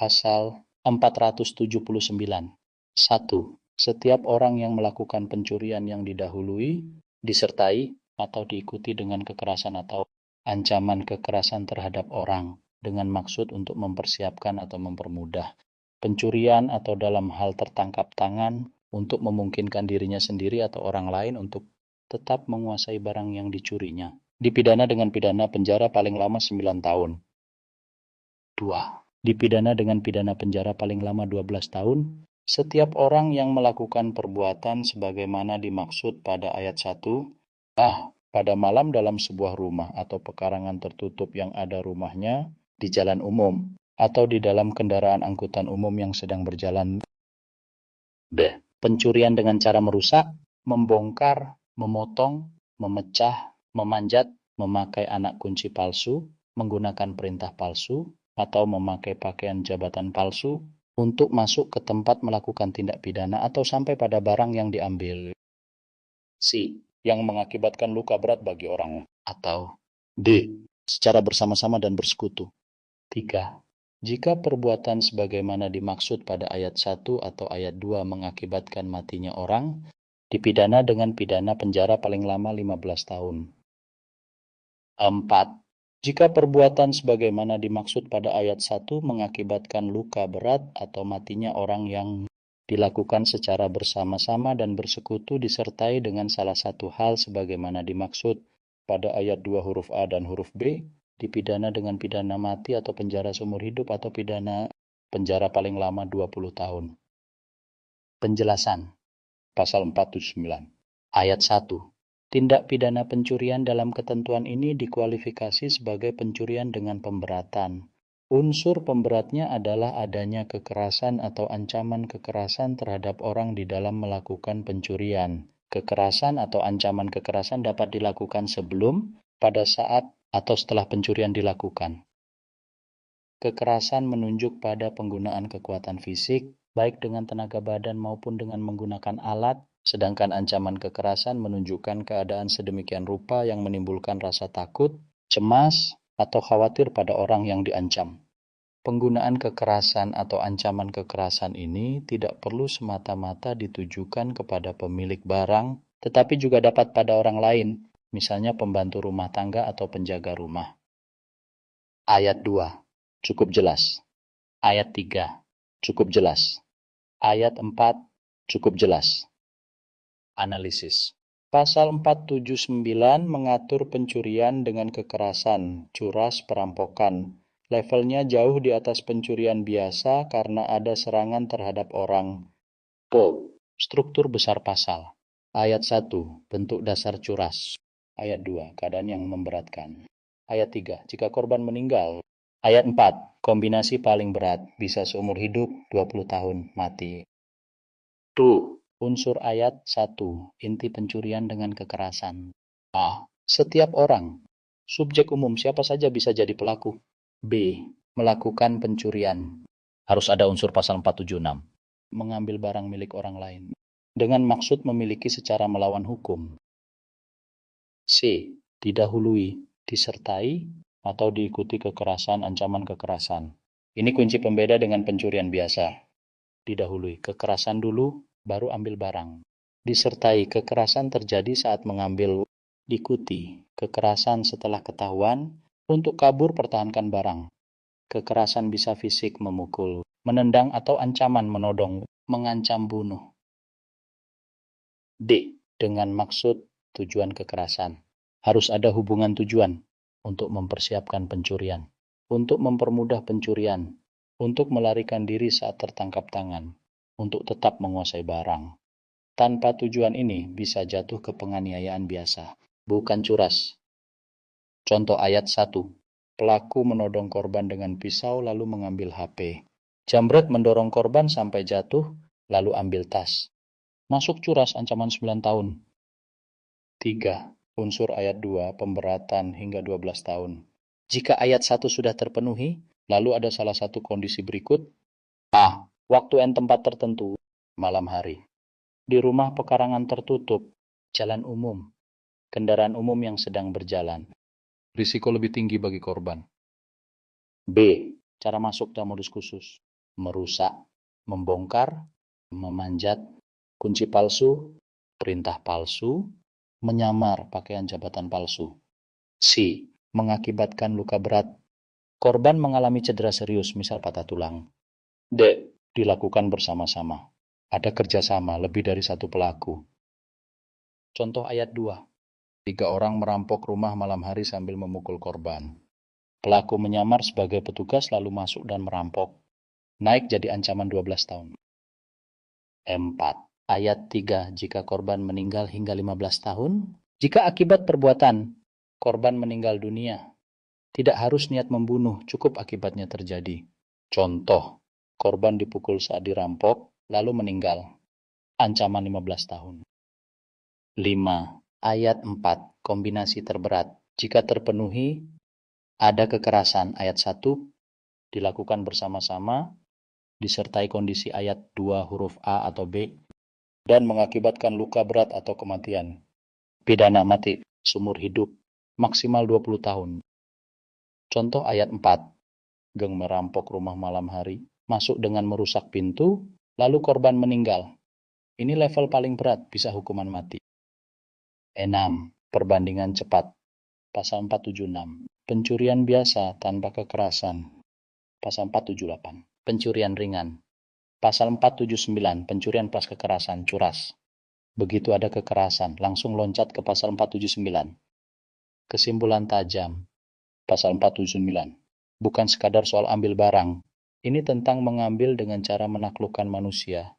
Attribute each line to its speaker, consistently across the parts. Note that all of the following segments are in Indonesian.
Speaker 1: Pasal 479. 1. Setiap orang yang melakukan pencurian yang didahului, disertai, atau diikuti dengan kekerasan atau ancaman kekerasan terhadap orang dengan maksud untuk mempersiapkan atau mempermudah pencurian atau dalam hal tertangkap tangan untuk memungkinkan dirinya sendiri atau orang lain untuk tetap menguasai barang yang dicurinya, dipidana dengan pidana penjara paling lama 9 tahun. 2. Dipidana dengan pidana penjara paling lama 12 tahun setiap orang yang melakukan perbuatan sebagaimana dimaksud pada ayat 1, pada malam dalam sebuah rumah atau pekarangan tertutup yang ada rumahnya di jalan umum atau di dalam kendaraan angkutan umum yang sedang berjalan. B. Pencurian dengan cara merusak, membongkar, memotong, memecah, memanjat, memakai anak kunci palsu, menggunakan perintah palsu, atau memakai pakaian jabatan palsu untuk masuk ke tempat melakukan tindak pidana atau sampai pada barang yang diambil. C. Yang mengakibatkan luka berat bagi orang. Atau D. Secara bersama-sama dan bersekutu. 3. Jika perbuatan sebagaimana dimaksud pada ayat 1 atau ayat 2 mengakibatkan matinya orang, dipidana dengan pidana penjara paling lama 15 tahun. 4. Jika perbuatan sebagaimana dimaksud pada ayat 1 mengakibatkan luka berat atau matinya orang yang dilakukan secara bersama-sama dan bersekutu disertai dengan salah satu hal sebagaimana dimaksud pada ayat 2 huruf A dan huruf B, dipidana dengan pidana mati atau penjara seumur hidup atau pidana penjara paling lama 20 tahun. Penjelasan Pasal 479. Ayat 1. Tindak pidana pencurian dalam ketentuan ini dikualifikasi sebagai pencurian dengan pemberatan. Unsur pemberatnya adalah adanya kekerasan atau ancaman kekerasan terhadap orang di dalam melakukan pencurian. Kekerasan atau ancaman kekerasan dapat dilakukan sebelum, pada saat, atau setelah pencurian dilakukan. Kekerasan menunjuk pada penggunaan kekuatan fisik, baik dengan tenaga badan maupun dengan menggunakan alat, sedangkan ancaman kekerasan menunjukkan keadaan sedemikian rupa yang menimbulkan rasa takut, cemas, atau khawatir pada orang yang diancam. Penggunaan kekerasan atau ancaman kekerasan ini tidak perlu semata-mata ditujukan kepada pemilik barang, tetapi juga dapat pada orang lain, misalnya pembantu rumah tangga atau penjaga rumah. Ayat 2. Cukup jelas. Ayat 3. Cukup jelas. Ayat 4. Cukup jelas. Analisis. Pasal 479 mengatur pencurian dengan kekerasan, curas, perampokan. Levelnya jauh di atas pencurian biasa karena ada serangan terhadap orang. Struktur besar pasal. Ayat 1. Bentuk dasar curas. Ayat 2. Keadaan yang memberatkan. Ayat 3. Jika korban meninggal. Ayat 4. Kombinasi paling berat, bisa seumur hidup, 20 tahun, mati. Unsur ayat 1. Inti pencurian dengan kekerasan. A. Setiap orang. Subjek umum siapa saja bisa jadi pelaku. B. Melakukan pencurian. Harus ada unsur pasal 476. Mengambil barang milik orang lain. Dengan maksud memiliki secara melawan hukum. C. Didahului, disertai, atau diikuti kekerasan, ancaman kekerasan. Ini kunci pembeda dengan pencurian biasa. Didahului, kekerasan dulu, baru ambil barang. Disertai, kekerasan terjadi saat mengambil. Diikuti, kekerasan setelah ketahuan, untuk kabur pertahankan barang. Kekerasan bisa fisik, memukul, menendang atau ancaman menodong, mengancam bunuh. D. Dengan maksud tujuan kekerasan. Harus ada hubungan tujuan untuk mempersiapkan pencurian, untuk mempermudah pencurian, untuk melarikan diri saat tertangkap tangan, untuk tetap menguasai barang. Tanpa tujuan ini bisa jatuh ke penganiayaan biasa, bukan curas. Contoh ayat 1. Pelaku menodong korban dengan pisau lalu mengambil HP. Jambret mendorong korban sampai jatuh lalu ambil tas. Masuk curas ancaman 9 tahun. 3. Unsur ayat 2, pemberatan hingga 12 tahun. Jika ayat 1 sudah terpenuhi, lalu ada salah satu kondisi berikut. A. Waktu dan tempat tertentu, malam hari. Di rumah pekarangan tertutup, jalan umum, kendaraan umum yang sedang berjalan. Risiko lebih tinggi bagi korban. B. Cara masuk dalam modus khusus. merusak, membongkar, memanjat, kunci palsu, perintah palsu, menyamar pakaian jabatan palsu. C. Mengakibatkan luka berat. Korban mengalami cedera serius, misal patah tulang. D. Dilakukan bersama-sama. Ada kerjasama lebih dari satu pelaku. Contoh ayat 2. 3 orang merampok rumah malam hari sambil memukul korban. Pelaku menyamar sebagai petugas lalu masuk dan merampok. Naik jadi ancaman 12 tahun. 4. Ayat 3. Jika korban meninggal hingga 15 tahun. Jika akibat perbuatan korban meninggal dunia, tidak harus niat membunuh, cukup akibatnya terjadi. Contoh, korban dipukul saat dirampok, lalu meninggal. Ancaman 15 tahun. 5. Ayat 4. Kombinasi terberat. Jika terpenuhi, ada kekerasan. Ayat 1. Dilakukan bersama-sama, disertai kondisi ayat 2 huruf A atau B, dan mengakibatkan luka berat atau kematian. Pidana mati, seumur hidup, maksimal 20 tahun. Contoh ayat 4. Geng merampok rumah malam hari, masuk dengan merusak pintu, lalu korban meninggal. Ini level paling berat, bisa hukuman mati. 6. Perbandingan cepat. Pasal 476. Pencurian biasa tanpa kekerasan. Pasal 478. Pencurian ringan. Pasal 479. Pencurian plus kekerasan, curas. Begitu ada kekerasan, langsung loncat ke pasal 479. Kesimpulan tajam. Pasal 479. Bukan sekadar soal ambil barang. Ini tentang mengambil dengan cara menaklukkan manusia.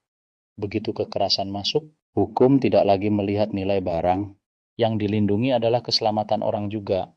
Speaker 1: Begitu kekerasan masuk, hukum tidak lagi melihat nilai barang. Yang dilindungi adalah keselamatan orang juga.